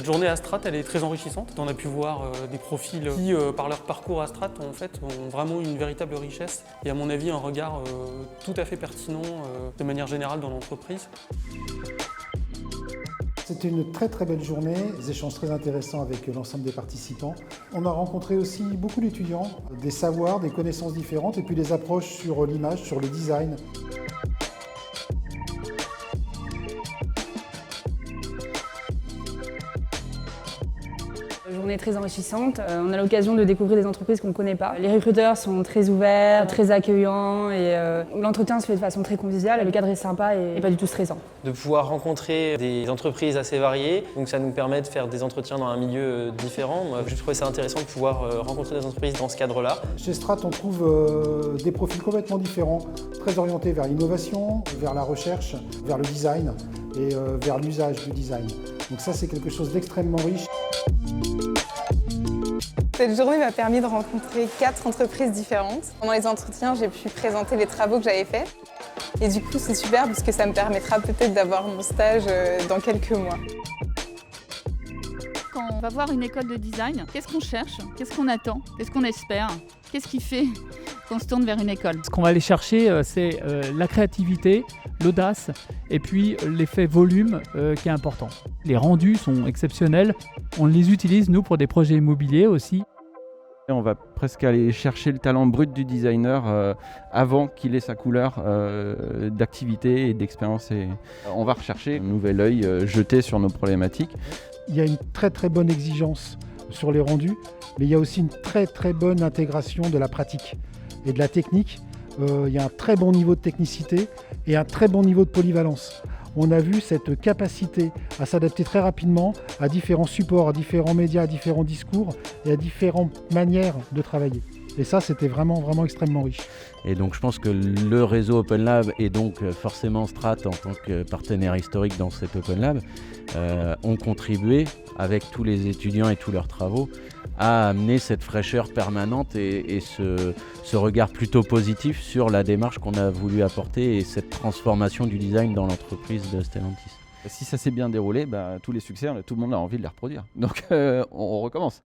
journée à Strat, elle est très enrichissante. On a pu voir des profils qui, par leur parcours à Strat, en fait, ont vraiment une véritable richesse et à mon avis un regard tout à fait pertinent de manière générale dans l'entreprise. C'était une très belle journée, des échanges très intéressants avec l'ensemble des participants. On a rencontré aussi beaucoup d'étudiants, des savoirs, des connaissances différentes et puis des approches sur l'image, sur le design. Journée très enrichissante. On a l'occasion de découvrir des entreprises qu'on ne connaît pas. Les recruteurs sont très ouverts, très accueillants et l'entretien se fait de façon très conviviale. Le cadre est sympa et pas du tout stressant. De pouvoir rencontrer des entreprises assez variées, donc ça nous permet de faire des entretiens dans un milieu différent. Moi, je trouvais ça intéressant de pouvoir rencontrer des entreprises dans ce cadre-là. Chez Strat, on trouve des profils complètement différents, très orientés vers l'innovation, vers la recherche, vers le design et vers l'usage du design. Donc ça, c'est quelque chose d'extrêmement riche. Cette journée m'a permis de rencontrer 4 entreprises différentes. Pendant les entretiens, j'ai pu présenter les travaux que j'avais faits. Et du coup, c'est super parce que ça me permettra peut-être d'avoir mon stage dans quelques mois. Quand on va voir une école de design, qu'est-ce qu'on cherche? Qu'est-ce qu'on attend? Qu'est-ce qu'on espère? Qu'est-ce qui fait qu'on se tourne vers une école? Ce qu'on va aller chercher, c'est la créativité, l'audace et puis l'effet volume qui est important. Les rendus sont exceptionnels. On les utilise, nous, pour des projets immobiliers aussi. On va presque aller chercher le talent brut du designer avant qu'il ait sa couleur d'activité et d'expérience. Et on va rechercher un nouvel œil jeté sur nos problématiques. Il y a une très bonne exigence sur les rendus, mais il y a aussi une très bonne intégration de la pratique et de la technique. Il y a un très bon niveau de technicité et un très bon niveau de polyvalence. On a vu cette capacité à s'adapter très rapidement à différents supports, à différents médias, à différents discours et à différentes manières de travailler. Et ça, c'était vraiment extrêmement riche. Et donc je pense que le réseau Open Lab et donc forcément Strat en tant que partenaire historique dans cet Open Lab ont contribué avec tous les étudiants et tous leurs travaux à amener cette fraîcheur permanente et ce regard plutôt positif sur la démarche qu'on a voulu apporter et cette transformation du design dans l'entreprise de Stellantis. Si ça s'est bien déroulé, tous les succès, tout le monde a envie de les reproduire. Donc on recommence.